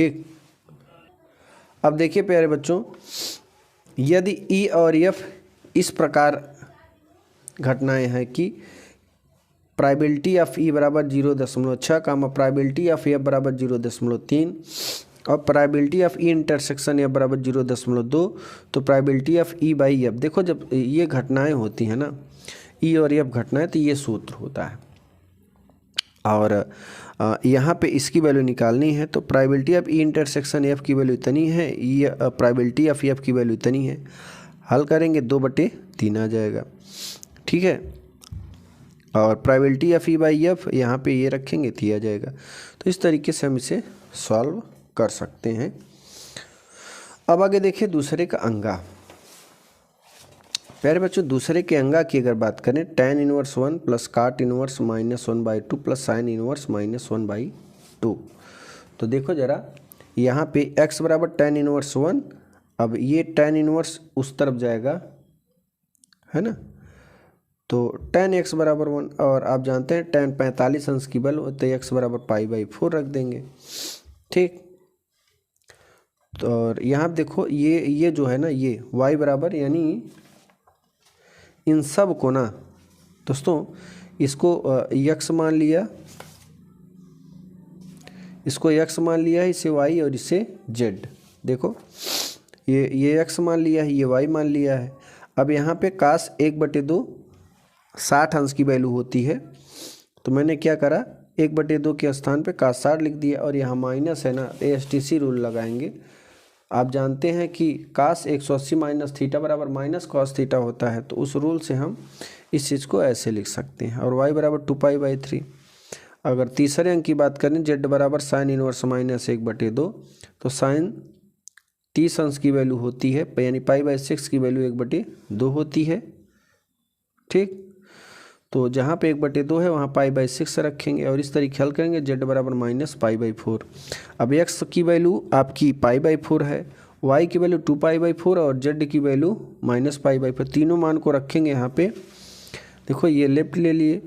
ठीक। अब देखिए प्यारे बच्चों, यदि ई और एफ इस प्रकार घटनाएं हैं कि प्राइबिलिटी ऑफ ई बराबर 0.6 कामा प्राइबिलिटी ऑफ एफ बराबर 0.3 और प्राइबिलिटी ऑफ ई इंटरसेक्शन एफ बराबर 0.2, तो प्राइबिलिटी ऑफ ई बाई एफ। देखो जब ये घटनाएं होती हैं ना, ई और एफ घटनाएं, तो ये सूत्र होता है और यहाँ पे इसकी वैल्यू निकालनी है। तो प्राइबिलिटी ऑफ ई इंटरसेक्शन एफ की वैल्यू इतनी है, ई प्राइबिलिटी ऑफ एफ की वैल्यू इतनी है। हल करेंगे 2/3 आ जाएगा, ठीक है। और प्राइबिलिटी ऑफ ई बाई एफ यहाँ पे ये रखेंगे तो ये आ जाएगा। तो इस तरीके से हम इसे सॉल्व कर सकते हैं। अब आगे देखिए दूसरे का अंगा। प्यारे बच्चों, दूसरे के अंगा की अगर बात करें, tan इनवर्स 1 प्लस काट इनवर्स -1/2 प्लस साइन इनवर्स -1/2। तो देखो जरा, यहाँ पे x बराबर tan इनवर्स 1, अब ये tan इनवर्स उस तरफ जाएगा, है ना। तो tan x बराबर 1, और आप जानते हैं tan 45 अंश की बल, तो x बराबर π/4 रख देंगे, ठीक। तो और यहाँ देखो ये जो है ना, ये y बराबर, यानी इन सब को ना दोस्तों, इसको x मान लिया, इसको x मान लिया है, इसे y और इसे z। देखो ये x मान लिया है, ये y मान लिया है। अब यहाँ पे cos 1/2 60 अंश की वैल्यू होती है, तो मैंने क्या करा, 1/2 के स्थान पे cos 60 लिख दिया, और यहाँ माइनस है ना, ASTC रूल लगाएंगे। आप जानते हैं कि cos 180 माइनस थीटा बराबर माइनस कॉस थीटा होता है, तो उस रूल से हम इस चीज़ को ऐसे लिख सकते हैं। और y बराबर 2π/3। अगर तीसरे अंक की बात करें, z बराबर साइन इनवर्स -1/2, तो साइन 30 अंश की वैल्यू होती है, यानी π/6 की वैल्यू 1/2 होती है, ठीक। तो जहाँ पे 1/2 है वहाँ π/6 रखेंगे और इस तरीके हल करेंगे, z बराबर -π/4। अब x की वैल्यू आपकी π/4 है, y की वैल्यू 2π/4 और z की वैल्यू -π/4। तीनों मान को रखेंगे यहाँ पे। देखो ये लेफ्ट ले लिए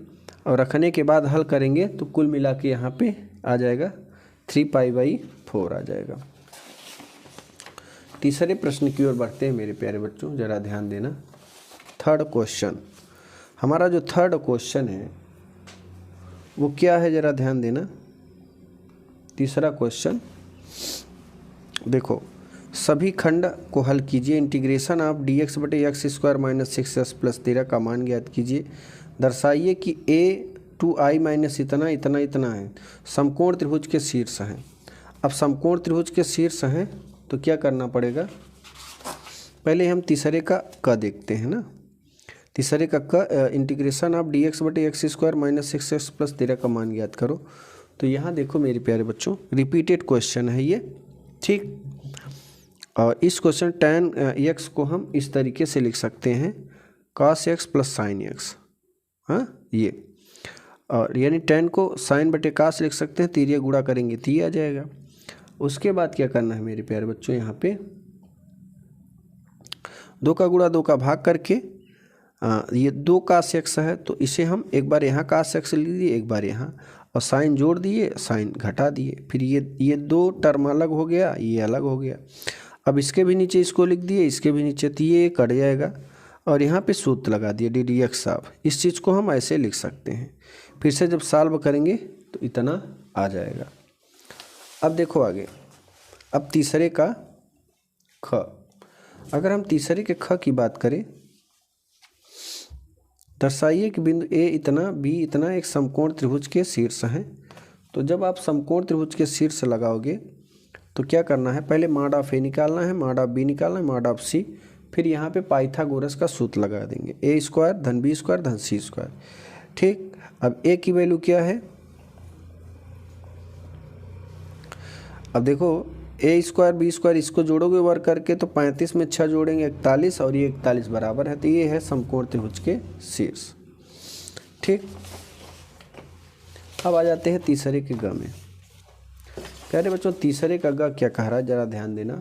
और रखने के बाद हल करेंगे तो कुल मिला के यहाँ पे आ जाएगा 3π/4 आ जाएगा। तीसरे प्रश्न की ओर बढ़ते हैं मेरे प्यारे बच्चों, ज़रा ध्यान देना। थर्ड क्वेश्चन, हमारा जो थर्ड क्वेश्चन है वो क्या है, ज़रा ध्यान देना। तीसरा क्वेश्चन देखो, सभी खंड को हल कीजिए, इंटीग्रेशन ऑफ dx/x² - 6s + 13 का मान ज्ञात कीजिए। दर्शाइए कि a to i माइनस इतना इतना इतना है, समकोण त्रिभुज के शीर्ष हैं। अब समकोण त्रिभुज के शीर्ष हैं तो क्या करना पड़ेगा, पहले हम तीसरे का क देखते हैं ना। तीसरे का क, इंटीग्रेशन ऑफ dx/x² - 6s + 13 का मान ज्ञात करो। तो यहाँ देखो मेरे प्यारे बच्चों, रिपीटेड क्वेश्चन है ये, ठीक। और इस क्वेश्चन tan x को हम इस तरीके से लिख सकते हैं, cos x + sin x, हाँ ये, और यानी tan को sin/cos लिख सकते हैं, तिर्यक गुणा करेंगे तो ये आ जाएगा। उसके बाद क्या करना है मेरे प्यारे बच्चों, यहाँ पे 2 का गुणा 2 का भाग करके, ये 2 cos x है तो इसे हम एक बार यहाँ cos x लिख दिए, एक बार यहाँ, और साइन जोड़ दिए, साइन घटा दिए, फिर ये 2 टर्म अलग हो गया, ये अलग हो गया। अब इसके भी नीचे इसको लिख दिए, इसके भी नीचे, तो ये कट जाएगा और यहाँ पे सूत्र लगा दिए ddx ऑफ। इस चीज़ को हम ऐसे लिख सकते हैं। फिर से जब सॉल्व करेंगे तो इतना आ जाएगा। अब देखो आगे, अब तीसरे का ख। अगर हम तीसरे के ख की बात करें, दर्शाइए कि बिंदु a इतना b इतना एक समकोण त्रिभुज के शीर्ष हैं। तो जब आप समकोण त्रिभुज के शीर्ष लगाओगे तो क्या करना है, पहले मॉड ऑफ a निकालना है, मॉड ऑफ b निकालना है, मॉड ऑफ c, फिर यहाँ पे पाइथागोरस का सूत्र लगा देंगे, a² धन b² धन c², ठीक। अब a की वैल्यू क्या है, अब देखो a² b² इसको जोड़ोगे वर्ग करके तो 35 में 6 जोड़ेंगे 41, और ये 41 बराबर है, तो ये है समकोण त्रिभुज के शीर्ष, ठीक। अब आ जाते हैं तीसरे के ग में। प्यारे बच्चों, तीसरे का ग क्या कह रहा है, जरा ध्यान देना।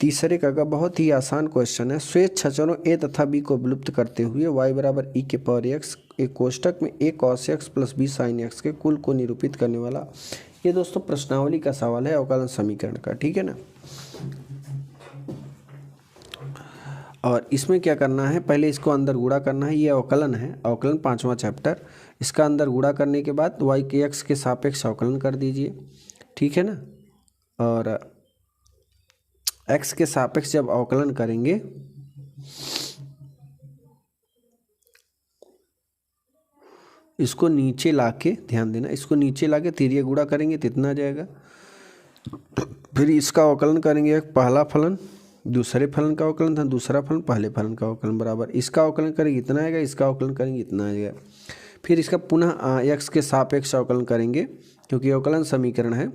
तीसरे का बहुत ही आसान क्वेश्चन है। श्वेत छचरों ए तथा बी को विलुप्त करते हुए y बराबर e के पावर x एक कोष्टक में a cos x plus b sin x के कुल को निरूपित करने वाला, ये दोस्तों प्रश्नावली का सवाल है अवकलन समीकरण का, ठीक है ना। और इसमें क्या करना है, पहले इसको अंदर गुणा करना है, ये अवकलन है, अवकलन 5वां चैप्टर। इसका अंदर गुणा करने के बाद y के x के सापेक्ष अवकलन कर दीजिए, ठीक है ना। और x के सापेक्ष जब अवकलन करेंगे इसको नीचे लाके, ध्यान देना, इसको नीचे लाके तिर्यक गुणा करेंगे तो इतना आ जाएगा। फिर इसका अवकलन करेंगे, पहला फलन दूसरे फलन का अवकलन था, दूसरा फलन पहले फलन का अवकलन बराबर, इसका अवकलन करेंगे इतना आएगा, इसका अवकलन करेंगे इतना आएगा। फिर इसका पुनः x के सापेक्ष अवकलन करेंगे क्योंकि अवकलन समीकरण है,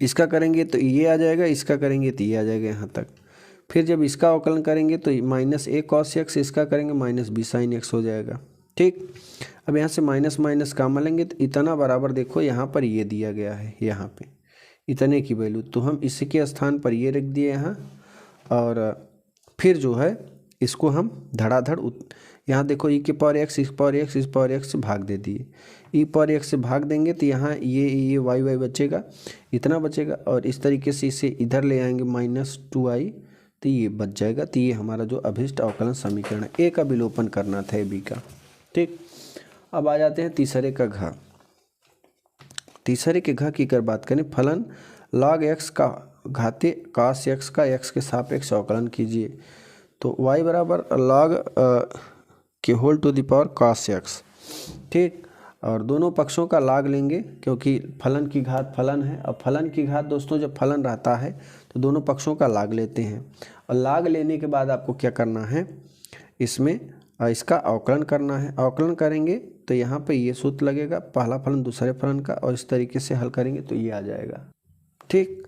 इसका करेंगे तो ये आ जाएगा, इसका करेंगे तो ये आ जाएगा यहाँ तक। फिर जब इसका अवकलन करेंगे तो माइनस a cos x, इसका करेंगे माइनस b sin x हो जाएगा, ठीक। अब यहाँ से माइनस माइनस कॉमन लेंगे तो इतना बराबर, देखो यहाँ पर ये दिया गया है, यहाँ पे इतने की वैल्यू, तो हम इसके स्थान पर ये रख दिए यहाँ। और फिर जो है इसको हम धड़ाधड़ यहाँ देखो e के पावर x, इस पावर x, इस पावर x से भाग दे दिए, e पावर x से भाग देंगे तो यहाँ ये y बचेगा, इतना बचेगा। और इस तरीके से इसे इधर ले आएंगे -2i, तो ये बच जाएगा। तो ये हमारा जो अभिष्ट अवकलन समीकरण है, ए का विलोपन करना था बी का, ठीक। अब आ जाते हैं तीसरे का घ। तीसरे के घ की अगर बात करें, फलन log x का घाते cos x का x के सापेक्ष अवकलन कीजिए। तो y बराबर log के whole to the power cos x, ठीक। और दोनों पक्षों का log लेंगे क्योंकि फलन की घात फलन है। अब फलन की घात दोस्तों जब फलन रहता है तो दोनों पक्षों का log लेते हैं। और log लेने के बाद आपको क्या करना है, इसमें इसका अवकलन करना है। अवकलन करेंगे तो यहाँ पे ये सूत्र लगेगा, पहला फलन दूसरे फलन का, और इस तरीके से हल करेंगे तो ये आ जाएगा, ठीक।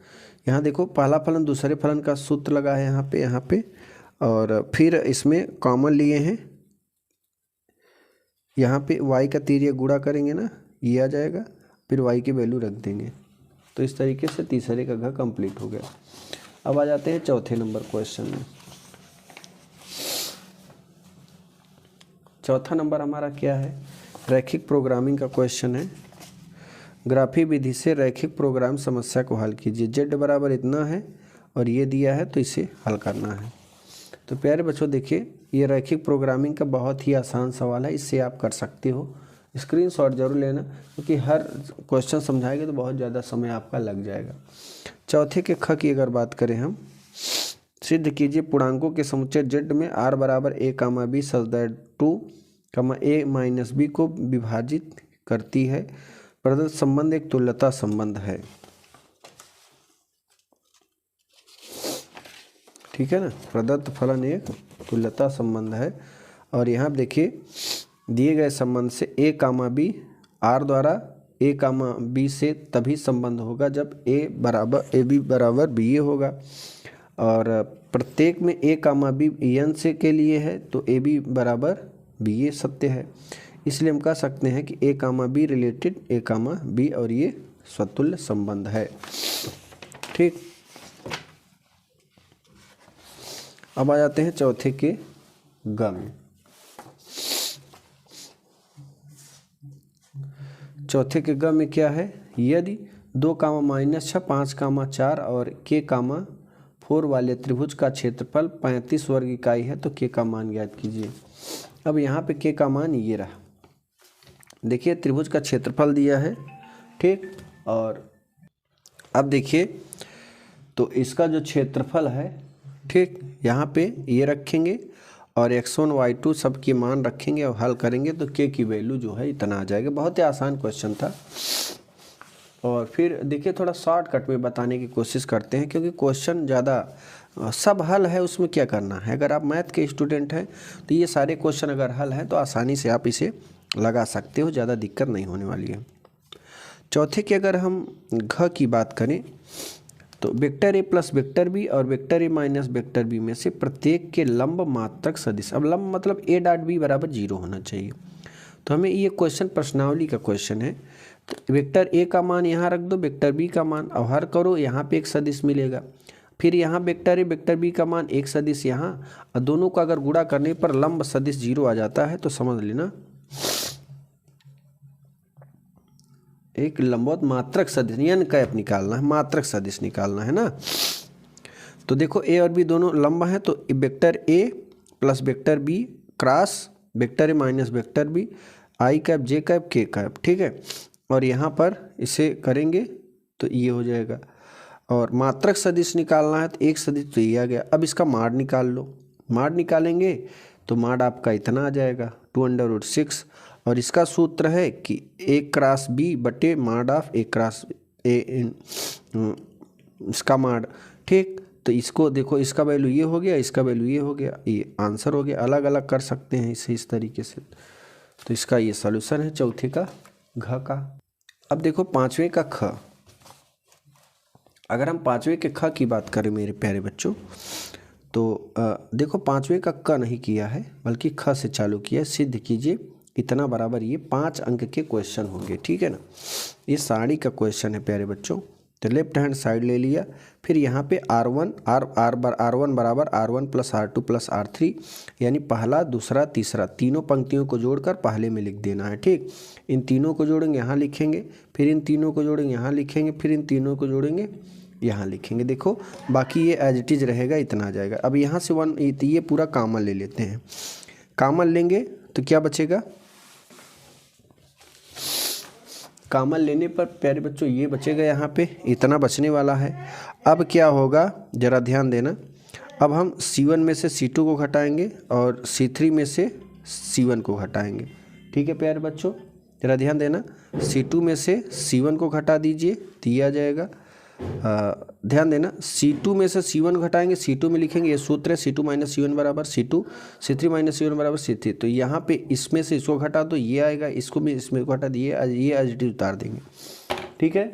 यहाँ देखो पहला फलन दूसरे फलन का सूत्र लगा है यहाँ पे। और फिर इसमें कॉमन लिए हैं, यहाँ पे y का तिर्यक गुणा करेंगे ना, ये आ जाएगा, फिर y की वैल्यू रख देंगे। तो इस तरीके से तीसरे का घ कंप्लीट हो गया। अब आ जाते हैं चौथे नंबर क्वेश्चन में। चौथा नंबर हमारा क्या है, रैखिक प्रोग्रामिंग का क्वेश्चन है। ग्राफी विधि से रैखिक प्रोग्राम समस्या को हल कीजिए। z बराबर इतना है और ये दिया है तो इसे हल करना है। तो प्यारे बच्चों देखिए, ये रैखिक प्रोग्रामिंग का बहुत ही आसान सवाल है, इससे आप कर सकते हो। स्क्रीनशॉट जरूर लेना क्योंकि हर क्वेश्चन समझाएंगे तो बहुत ज़्यादा समय आपका लग जाएगा। चौथे के ख की अगर बात करें हम, सिद्ध कीजिए पूर्णांकों के समुच्चय z में r बराबर a, b such that 2, a minus b को विभाजित करती है। प्रदत्त संबंध एक तुल्यता संबंध है, ठीक है ना। प्रदत्त फलन एक तुल्यता संबंध है। और यहाँ देखिए दिए गए संबंध से a, b r द्वारा a, b से तभी संबंध होगा जब ab बराबर ba होगा। और प्रत्येक में a, b n से के लिए है तो ab बराबर ba सत्य है। इसलिए हम कह सकते हैं कि a, b related a, b और ये स्वतुल्य संबंध है, ठीक। अब आ जाते हैं चौथे के ग में। चौथे के ग में क्या है, यदि 2, -6, 5, 4 और k, 4 वाले त्रिभुज का क्षेत्रफल 35 वर्ग इकाई है तो k का मान ज्ञात कीजिए। अब यहाँ पे k का मान ये रहा, देखिए त्रिभुज का क्षेत्रफल दिया है, ठीक। और अब देखिए तो इसका जो क्षेत्रफल है, ठीक, यहाँ पे ये रखेंगे और x1 y2 सब के मान रखेंगे और हल करेंगे तो k की वैल्यू जो है इतना आ जाएगा। बहुत ही आसान क्वेश्चन था। और फिर देखिए थोड़ा शॉर्टकट में बताने की कोशिश करते हैं क्योंकि क्वेश्चन ज़्यादा सब हल है, उसमें क्या करना है। अगर आप मैथ के स्टूडेंट हैं तो ये सारे क्वेश्चन अगर हल हैं तो आसानी से आप इसे लगा सकते हो, ज़्यादा दिक्कत नहीं होने वाली है। चौथे की अगर हम घ की बात करें तो vector a plus vector b और vector a minus vector b में से प्रत्येक के लंब मात्रक सदिश। अब लंब मतलब a डॉट b बराबर 0 होना चाहिए। तो हमें ये क्वेश्चन प्रश्नावली का क्वेश्चन है। तो वेक्टर a का मान यहाँ रख दो, वेक्टर b का मान, और हर करो, यहाँ पे एक सदिश मिलेगा। फिर यहाँ वेक्टर ए वेक्टर बी का मान एक सदिश यहाँ, और दोनों का अगर गुणा करने पर लंब सदिश 0 आ जाता है, तो समझ लेना एक लंबवत मात्रक सदिश n कैप निकालना है, मात्रक सदिश निकालना है ना। तो देखो ए और बी दोनों लंब है, तो vector A plus vector B cross vector A minus vector B, I cap J cap K cap, ठीक है। और यहाँ पर इसे करेंगे तो ये हो जाएगा, और मात्रक सदिश निकालना है तो एक सदिश तो ये आ गया। अब इसका माड निकाल लो, माड निकालेंगे तो माड आपका इतना आ जाएगा 2√6, और इसका सूत्र है कि ए क्रॉस बी बटे माड ऑफ ए क्रॉस ए इसका माड, ठीक। तो इसको देखो, इसका वैल्यू ये हो गया, इसका वैल्यू ये हो गया, ये आंसर हो गया। अलग अलग कर सकते हैं इसे इस तरीके से। तो इसका ये सॉल्यूशन है चौथे का घ का। अब देखो पांचवें का ख। अगर हम पांचवें के ख की बात करें मेरे प्यारे बच्चों, तो देखो पांचवें का क नहीं किया है बल्कि ख से चालू किया है। सिद्ध कीजिए इतना बराबर, ये 5 अंक के क्वेश्चन होंगे, ठीक है ना। ये साड़ी का क्वेश्चन है प्यारे बच्चों। तो लेफ्ट हैंड साइड ले लिया, फिर यहाँ पे R1 बराबर R1 plus R2 plus R3, यानी पहला दूसरा तीसरा तीनों पंक्तियों को जोड़कर पहले में लिख देना है, ठीक। इन तीनों को जोड़ेंगे यहाँ लिखेंगे, फिर इन तीनों को जोड़ेंगे यहाँ लिखेंगे, फिर इन तीनों को जोड़ेंगे यहाँ लिखेंगे। देखो बाकी ये एज इट इज रहेगा, इतना आ जाएगा। अब यहाँ से 1 ये पूरा कॉमन ले लेते हैं, कॉमन लेंगे तो क्या बचेगा, कॉमन लेने पर प्यारे बच्चों ये बचेगा, यहाँ पे इतना बचने वाला है। अब क्या होगा ज़रा ध्यान देना, अब हम C1 में से C2 को घटाएंगे और C3 में से C1 को घटाएंगे, ठीक है प्यारे बच्चों। ज़रा ध्यान देना, C2 में से C1 को घटा दीजिए तो ये आ जाएगा। ध्यान देना, C2 में से C1 घटाएंगे, C2 में लिखेंगे, ये सूत्र है C2 माइनस C1 बराबर C2, C3 माइनस C1 बराबर C3। तो यहाँ पे इसमें से इसको घटा दो, ये आएगा, इसको भी इसमें घटा दिए, ये एज इट इज उतार देंगे, ठीक है।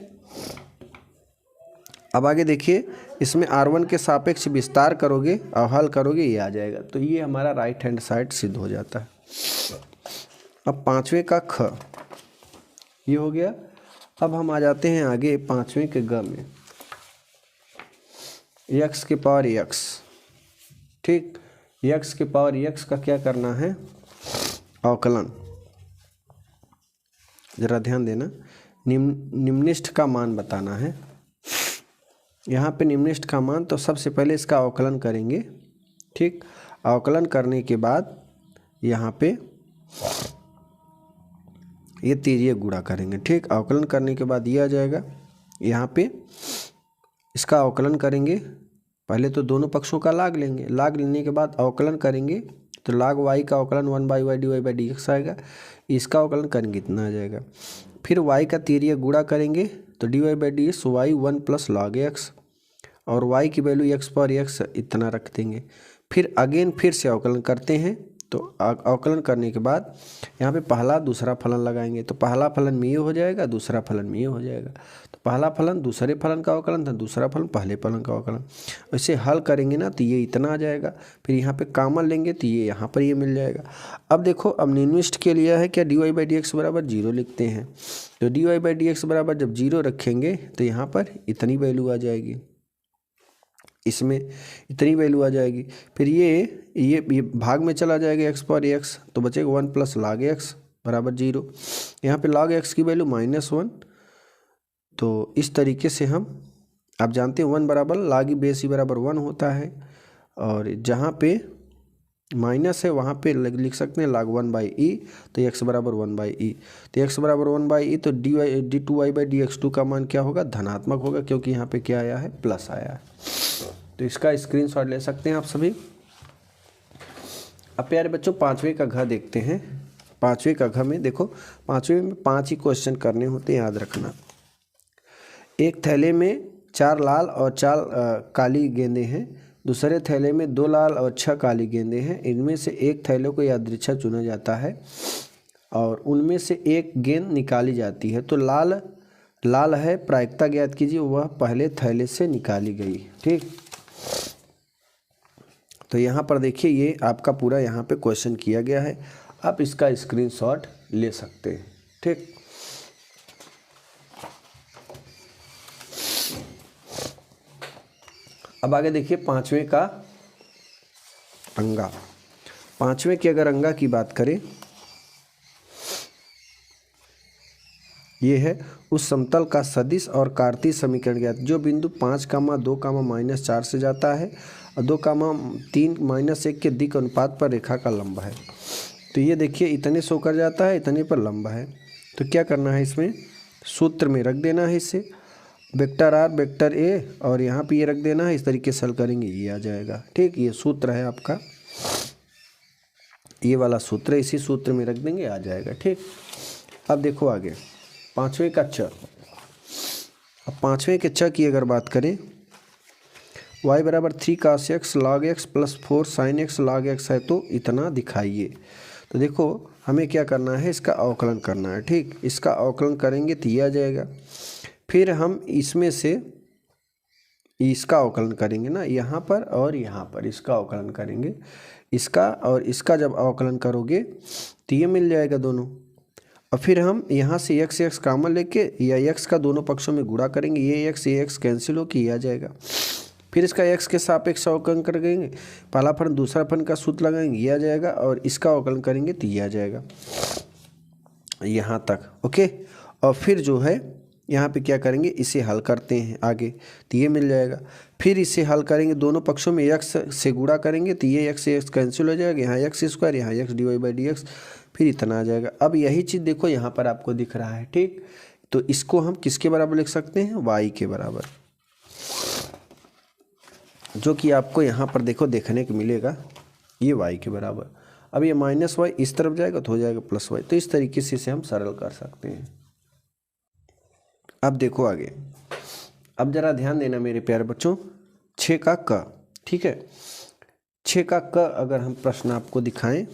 अब आगे देखिए, इसमें R1 के सापेक्ष विस्तार करोगे और हल करोगे, ये आ जाएगा। तो ये हमारा राइट हैंड साइड सिद्ध हो जाता है। अब पांचवें का ख ये हो गया। अब हम आ जाते हैं आगे पांचवें के ग में, x के पावर x, ठीक। x के पावर x का क्या करना है, अवकलन। जरा ध्यान देना, निम्नलिखित का मान बताना है। यहाँ पे निम्नलिखित का मान, तो सबसे पहले इसका अवकलन करेंगे, ठीक। अवकलन करने के बाद यहाँ पे ये तिर्यक गुणा करेंगे, ठीक। अवकलन करने के बाद ये आ जाएगा, यहाँ पे इसका अवकलन करेंगे। पहले तो दोनों पक्षों का लाग लेंगे, लाग लेने के बाद अवकलन करेंगे तो लाग y का अवकलन 1/y dy/dx आएगा। इसका अवकलन करेंगे इतना आ जाएगा। फिर y का तिर्यक गुणा करेंगे तो dy/dx y 1 plus log x, और y की वैल्यू x पर x इतना रख देंगे। फिर अगेन फिर से अवकलन करते हैं, तो अवकलन करने के बाद यहाँ पे पहला दूसरा फलन लगाएंगे, तो पहला फलन में ये हो जाएगा, दूसरा फलन में ये हो जाएगा। तो पहला फलन दूसरे फलन का अवकलन था, दूसरा फलन पहले फलन का अवकलन। ऐसे हल करेंगे ना तो ये इतना आ जाएगा। फिर यहाँ पे कॉमन लेंगे तो ये यहाँ पर ये मिल जाएगा। अब देखो, अब निम्नलिखित के लिए है क्या, dy/dx बराबर 0 लिखते हैं। तो dy/dx बराबर जब 0 रखेंगे तो यहाँ पर इतनी वैल्यू आ जाएगी, इसमें इतनी वैल्यू आ जाएगी। फिर ये भाग में चला जाएगा x पर x, तो बचेगा 1 प्लस log x बराबर 0। यहाँ पे log x की वैल्यू -1। तो इस तरीके से हम, आप जानते हैं 1 बराबर log e बेस e बराबर 1 होता है, और जहाँ पे माइनस है वहाँ पे लिख सकते हैं log 1/e, तो x बराबर 1/e। तो x बराबर 1/e, तो d2y/dx2 का मान क्या होगा, धनात्मक होगा, क्योंकि यहाँ पे क्या आया है, प्लस आया है। तो इसका स्क्रीनशॉट ले सकते हैं आप सभी। अब प्यारे बच्चों पांचवें का घ देखते हैं। पांचवें का घ में देखो, पांचवें में 5 ही क्वेश्चन करने होते हैं, याद रखना। एक थैले में 4 लाल और 4 काली गेंदें हैं, दूसरे थैले में 2 लाल और 6 काली गेंदें हैं। इनमें से एक थैले को यादृच्छा चुना जाता है और उनमें से एक गेंद निकाली जाती है। तो लाल है, प्रायिकता ज्ञात कीजिए, वह पहले थैले से निकाली गई, ठीक। तो यहाँ पर देखिए, ये आपका पूरा यहाँ पे क्वेश्चन किया गया है। आप इसका स्क्रीनशॉट ले सकते हैं, ठीक। अब आगे देखिए पांचवें का अंगा। पांचवें के अगर अंगा की बात करें, ये है उस समतल का सदिश और कार्तीय समीकरण ज्ञात जो बिंदु 5,2,-4 से जाता है और 2,3-1 के दिक् अनुपात पर रेखा का लंब है। तो ये देखिए इतने से होकर जाता है, इतने पर लंब है। तो क्या करना है, इसमें सूत्र में रख देना है इसे, वेक्टर आर वेक्टर ए और यहाँ पे ये रख देना है। इस तरीके से हल करेंगे ये आ जाएगा। ठीक, ये सूत्र है आपका, ये वाला सूत्र है, इसी सूत्र में रख देंगे आ जाएगा। ठीक, अब देखो आगे पांचवें का च। अब पांचवें के च की अगर बात करें, y बराबर 3 cos x log x plus 4 sin x log x है, तो इतना दिखाइए। तो देखो हमें क्या करना है, इसका अवकलन करना है। ठीक, इसका अवकलन करेंगे तो ये आ जाएगा। फिर हम इसमें से इसका अवकलन करेंगे ना, यहाँ पर और यहाँ पर इसका अवकलन करेंगे। इसका और इसका जब अवकलन करोगे तो ये मिल जाएगा दोनों। और फिर हम यहाँ से x x कॉमन लेके या x का दोनों पक्षों में गुणा करेंगे, ये x कैंसिल हो के ये आ जाएगा। फिर इसका x के सापेक्ष अवकलन करेंगे, पहला फलन दूसरा फलन का सूत्र लगाएंगे ये आ जाएगा, और इसका अवकलन करेंगे तो ये आ जाएगा यहाँ तक। ओके, और फिर जो है यहाँ पे क्या करेंगे, इसे हल करते हैं आगे तो ये मिल जाएगा। फिर इसे हल करेंगे, दोनों पक्षों में x से गुणा करेंगे तो ये x कैंसिल हो जाएगा, यहाँ x स्क्वायर, यहाँ x dy/dx, फिर इतना आ जाएगा। अब यही चीज़ देखो यहाँ पर आपको दिख रहा है। ठीक, तो इसको हम किसके बराबर लिख सकते हैं, y के बराबर, जो कि आपको यहाँ पर देखो देखने को मिलेगा, ये y के बराबर। अब ये -y इस तरफ जाएगा तो हो जाएगा +y। तो इस तरीके से इसे हम सरल कर सकते हैं। अब देखो आगे, अब जरा ध्यान देना मेरे प्यारे बच्चों, 6 का क। ठीक है, 6 का क अगर हम प्रश्न आपको दिखाएं,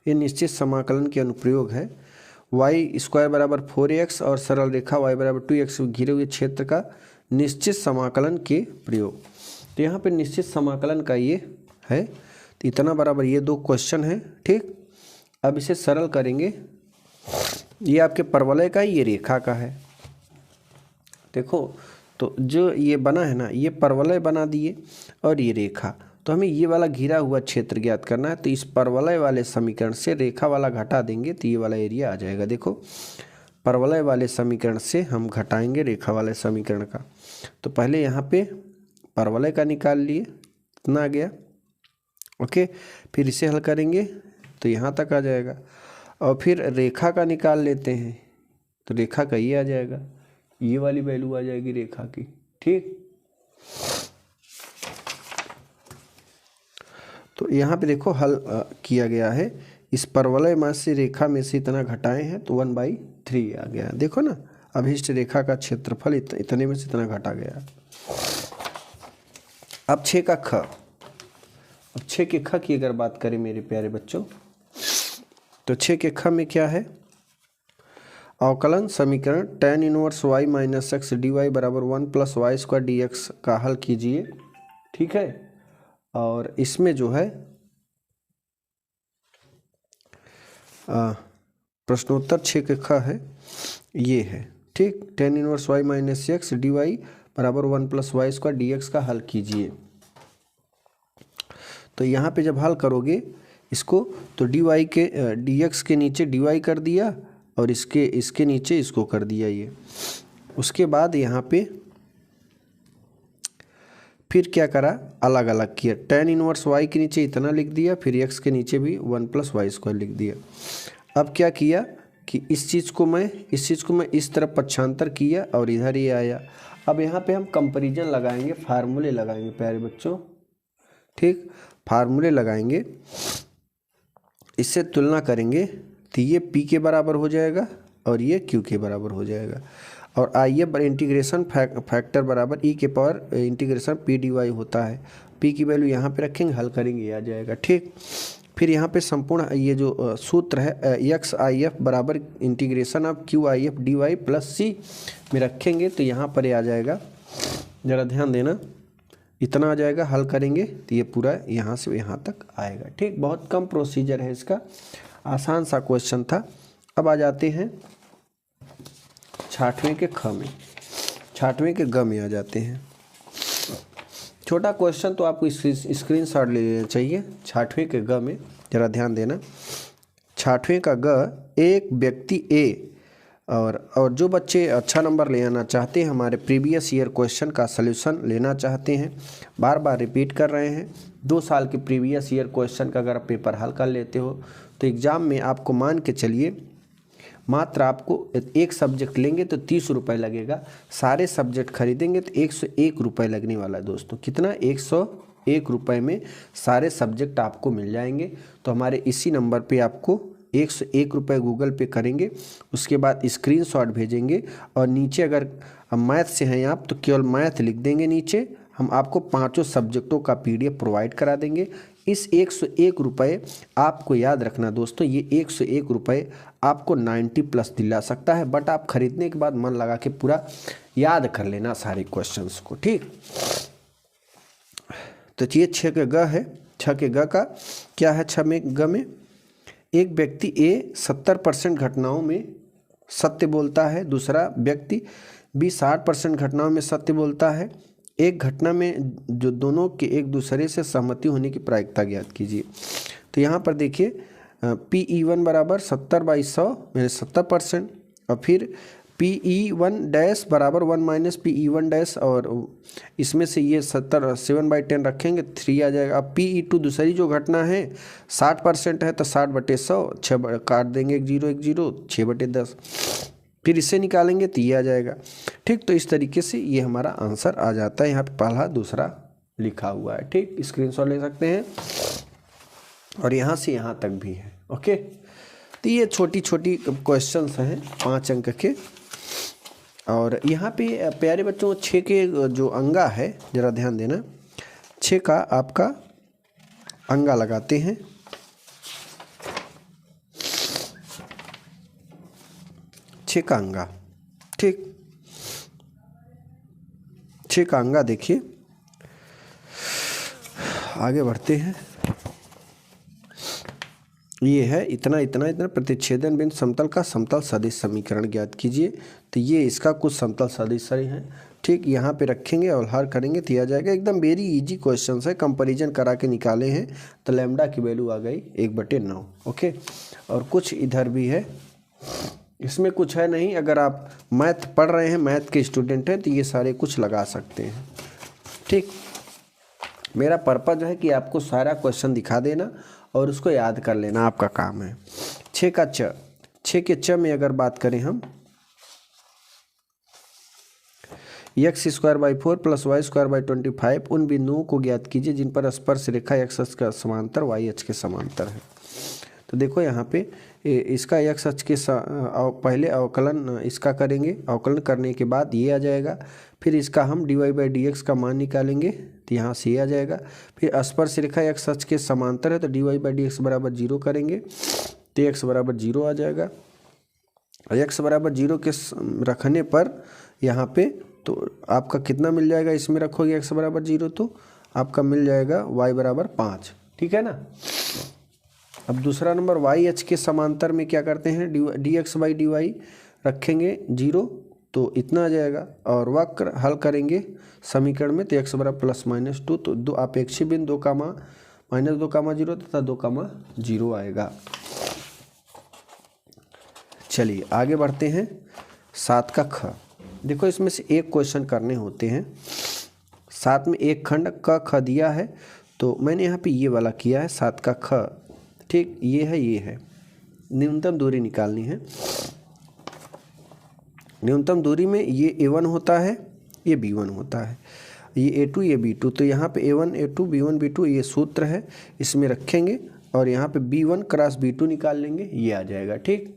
ये निश्चित समाकलन के अनुप्रयोग है। y स्क्वायर बराबर 4x और सरल रेखा y बराबर 2x घिरे हुए क्षेत्र का निश्चित समाकलन के प्रयोग। तो यहाँ पे निश्चित समाकलन का ये है, तो इतना बराबर ये दो क्वेश्चन है। ठीक, अब इसे सरल करेंगे, ये आपके परवलय का ये रेखा का है। देखो तो जो ये बना है ना, ये परवलय बना दिए और ये रेखा, तो हमें ये वाला घिरा हुआ क्षेत्र ज्ञात करना है। तो इस परवलय वाले समीकरण से रेखा वाला घटा देंगे तो ये वाला एरिया आ जाएगा। देखो परवलय वाले समीकरण से हम घटाएंगे रेखा वाले समीकरण का, तो पहले यहाँ पे परवलय का निकाल लिए, इतना आ गया। ओके, फिर इसे हल करेंगे तो यहाँ तक आ जाएगा, और फिर रेखा का निकाल लेते हैं तो रेखा का ये आ जाएगा, ये वाली वैल्यू आ जाएगी रेखा की। ठीक, तो यहाँ पे देखो हल किया गया है, इस परवलय में से रेखा में से इतना घटाए हैं तो 1/3 आ गया। देखो ना, अभिष्ट रेखा का क्षेत्रफल इतने में से इतना घटा गया। अब 6 का ख। अब 6 के ख की अगर बात करें मेरे प्यारे बच्चों, तो 6 के ख में क्या है, अवकलन समीकरण tan inverse y minus x d y बराबर 1 + y² dx का हल कीजिए। ठीक है, और इसमें जो है प्रश्नोत्तर 6 के ख है, ये है। ठीक, tan inverse y minus x d y बराबर 1 + y² dx का हल कीजिए। तो यहाँ पे जब हल करोगे इसको, तो dy के dx के नीचे dy कर दिया और इसके नीचे इसको कर दिया ये। उसके बाद यहाँ पे फिर क्या करा, अलग अलग किया। tan इनवर्स y के नीचे इतना लिख दिया, फिर x के नीचे भी 1 + y² लिख दिया। अब क्या किया कि इस चीज़ को मैं इस तरफ पक्षांतर किया और इधर ही आया। अब यहाँ पे हम कंपैरिजन लगाएंगे, फार्मूले लगाएंगे प्यारे बच्चों। ठीक, फार्मूले लगाएंगे, इससे तुलना करेंगे तो ये p के बराबर हो जाएगा और ये q के बराबर हो जाएगा, और आइए इंटीग्रेशन फैक्टर बराबर e के पावर इंटीग्रेशन p dy होता है। p की वैल्यू यहाँ पे रखेंगे, हल करेंगे, आ जाएगा। ठीक, फिर यहाँ पे संपूर्ण ये जो सूत्र है x_if बराबर integration of q_if dy plus c में रखेंगे तो यहाँ पर आ जाएगा। ज़रा ध्यान देना, इतना आ जाएगा, हल करेंगे तो ये पूरा यहाँ से यहाँ तक आएगा। ठीक, बहुत कम प्रोसीजर है इसका, आसान सा क्वेश्चन था। अब आ जाते हैं 6वें के ख में, 6वें के ग में आ जाते हैं। छोटा क्वेश्चन तो आपको स्क्रीनशॉट ले लेना चाहिए। 6ठवें के ग में जरा ध्यान देना। 6ठवें का ग, एक व्यक्ति ए और जो बच्चे अच्छा नंबर ले आना चाहते हैं, हमारे प्रीवियस ईयर क्वेश्चन का सलूशन लेना चाहते हैं, बार बार रिपीट कर रहे हैं, 2 साल के प्रीवियस ईयर क्वेश्चन का अगर आप पेपर हल कर लेते हो तो एग्ज़ाम में आपको मान के चलिए मात्र आपको एक सब्जेक्ट लेंगे तो 30 रुपये लगेगा, सारे सब्जेक्ट खरीदेंगे तो 101 रुपये लगने वाला है दोस्तों। कितना? 101 रुपये में सारे सब्जेक्ट आपको मिल जाएंगे। तो हमारे इसी नंबर पे आपको 101 रुपये गूगल पे करेंगे, उसके बाद स्क्रीनशॉट भेजेंगे और नीचे अगर मैथ से हैं आप तो केवल मैथ लिख देंगे नीचे, हम आपको 5 सब्जेक्टों का PDF प्रोवाइड करा देंगे। इस 101 रुपये आपको याद रखना दोस्तों, ये 101 रुपये आपको 90+ दिला सकता है, बट आप खरीदने के बाद मन लगा के पूरा याद कर लेना सारे क्वेश्चंस को, ठीक। तो ये 6 के ग है। 6 के ग का क्या है? 6 में ग में एक व्यक्ति ए 70% घटनाओं में सत्य बोलता है, दूसरा व्यक्ति बी 60% घटनाओं में सत्य बोलता है। एक घटना में जो दोनों के एक दूसरे से सहमति होने की प्रायिकता ज्ञात कीजिए। तो यहाँ पर देखिए PE1 बराबर 70/100 यानी 70%, और फिर PE1 डैश बराबर 1 - PE1 डैश, और इसमें से ये 7/10 रखेंगे 3 आ जाएगा। अब PE2 दूसरी जो घटना है 60% है तो 60/100, 6 काट देंगे 1 0 1 0, 6/10, फिर इसे निकालेंगे तो ये आ जाएगा, ठीक। तो इस तरीके से ये हमारा आंसर आ जाता है। यहाँ पे पहला दूसरा लिखा हुआ है, ठीक। स्क्रीनशॉट ले सकते हैं और यहाँ से यहाँ तक भी है, ओके। तो ये छोटी छोटी क्वेश्चंस हैं 5 अंक के। और यहाँ पे प्यारे बच्चों 6 के जो अंगा है ज़रा ध्यान देना, 6 का आपका अंगा लगाते हैं। का अंगा, ठीक। 6 का अंगा देखिए, आगे बढ़ते हैं। ये है इतना इतना इतना प्रतिच्छेदन बिंदु समतल का समतल सदिश समीकरण ज्ञात कीजिए। तो ये इसका कुछ समतल सदिश है, ठीक। यहाँ पे रखेंगे और हल करेंगे तो आ जाएगा। एकदम वेरी इजी क्वेश्चन है, कंपैरिजन करा के निकाले हैं तो लैम्डा की वैल्यू आ गई 1/9, ओके। और कुछ इधर भी है, इसमें कुछ है नहीं। अगर आप मैथ पढ़ रहे हैं, मैथ के स्टूडेंट हैं, तो ये सारे कुछ लगा सकते हैं, ठीक। मेरा पर्पज़ है कि आपको सारा क्वेश्चन दिखा देना और उसको याद कर लेना, आपका काम है। 6 का च, 6 के च में अगर बात करें हम, x² 4 + y² 25 उन बिंदुओं को ज्ञात कीजिए जिन पर स्पर्श रेखा x अक्ष का समांतर y अक्ष के समांतर है। तो देखो यहाँ पे इसका x अक्ष के पहले अवकलन इसका करेंगे, अवकलन करने के बाद ये आ जाएगा, फिर इसका हम dy/dx का मान निकालेंगे तो यहाँ से ये आ जाएगा। फिर स्पर्श रेखा x अक्ष के समांतर है तो dy/dx बराबर 0 करेंगे तो x बराबर 0 आ जाएगा। x बराबर 0 के रखने पर यहाँ पे तो आपका कितना मिल जाएगा, इसमें रखोगे x बराबर 0 तो आपका मिल जाएगा y बराबर 5, ठीक है ना। अब दूसरा नंबर y अक्ष के समांतर में क्या करते हैं, dx/dy रखेंगे 0 तो इतना आ जाएगा, और वक्र हल करेंगे समीकरण में तो x बराबर +-2, तो दो अपेक्षित बिंदु 2, -2, 0 तथा 2, 0 आएगा। चलिए आगे बढ़ते हैं। 7 का ख, देखो इसमें से एक क्वेश्चन करने होते हैं। 7 में एक खंड क ख दिया है तो मैंने यहाँ पे ये वाला किया है 7 का ख, ठीक। ये है न्यूनतम दूरी निकालनी है। न्यूनतम दूरी में ये A1 होता है, ये B1 होता है, ये A2 ये B2। तो यहाँ पे A1 A2 B1 B2 ये सूत्र है, इसमें रखेंगे और यहाँ पे B1 क्रॉस B2 निकाल लेंगे, ये आ जाएगा, ठीक।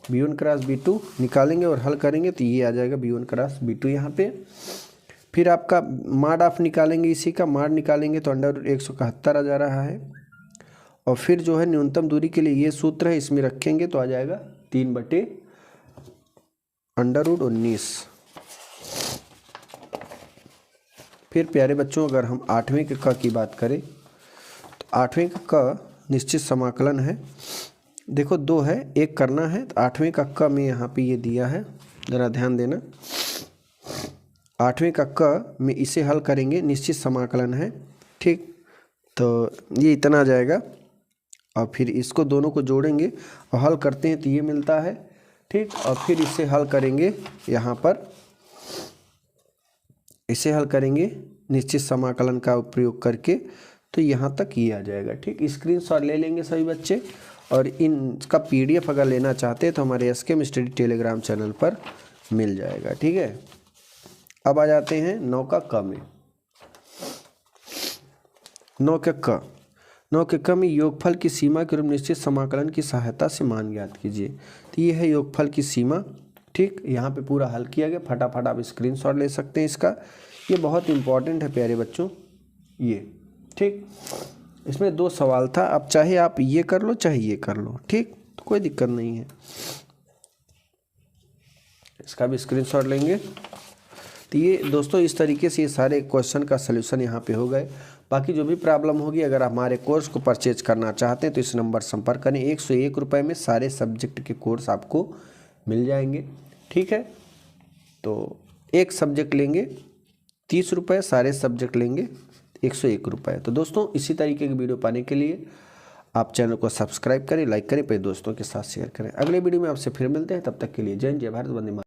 B1 क्रॉस B2 निकालेंगे और हल करेंगे तो ये आ जाएगा B1 क्रॉस B2 यहाँ पे। फिर आपका माड ऑफ निकालेंगे, इसी का माड निकालेंगे तो √171 आ जा रहा है। और फिर जो है न्यूनतम दूरी के लिए ये सूत्र है, इसमें रखेंगे तो आ जाएगा 3/√19। फिर प्यारे बच्चों अगर हम 8वें के क की बात करें तो 8वें का क निश्चित समाकलन है। देखो 2 है, एक करना है, तो 8वें का क में यहाँ पे ये दिया है, ज़रा ध्यान देना। 8वें का क में इसे हल करेंगे, निश्चित समाकलन है, ठीक। तो ये इतना आ जाएगा और फिर इसको दोनों को जोड़ेंगे और हल करते हैं तो ये मिलता है, ठीक। और फिर इसे हल करेंगे, यहाँ पर इसे हल करेंगे निश्चित समाकलन का उपयोग करके, तो यहाँ तक ये आ जाएगा, ठीक। स्क्रीनशॉट ले लेंगे सभी बच्चे, और इनका PDF अगर लेना चाहते हैं तो हमारे SKM स्टडी टेलीग्राम चैनल पर मिल जाएगा, ठीक है। अब आ जाते हैं 9 का क में। 9 के क में योगफल की सीमा के रूप निश्चित समाकलन की सहायता से मान ज्ञात कीजिए। तो ये है योगफल की सीमा, ठीक। यहाँ पे पूरा हल किया गया, फटाफट आप स्क्रीनशॉट ले सकते हैं इसका। ये बहुत इंपॉर्टेंट है प्यारे बच्चों, ये, ठीक। इसमें 2 सवाल था, अब चाहे आप ये कर लो चाहे ये कर लो, ठीक, तो कोई दिक्कत नहीं है। इसका भी स्क्रीनशॉट लेंगे। तो ये दोस्तों इस तरीके से ये सारे क्वेश्चन का सलूशन यहाँ पे हो गए। बाकी जो भी प्रॉब्लम होगी, अगर आप हमारे कोर्स को परचेज करना चाहते हैं तो इस नंबर संपर्क करें। 101 रुपये में सारे सब्जेक्ट के कोर्स आपको मिल जाएंगे, ठीक है। तो एक सब्जेक्ट लेंगे 30 रुपये, सारे सब्जेक्ट लेंगे 101 रुपये। तो दोस्तों इसी तरीके की वीडियो पाने के लिए आप चैनल को सब्सक्राइब करें, लाइक करें, अपने दोस्तों के साथ शेयर करें। अगले वीडियो में आपसे फिर मिलते हैं, तब तक के लिए जय हिंद, जय भारत, वंदे मातरम।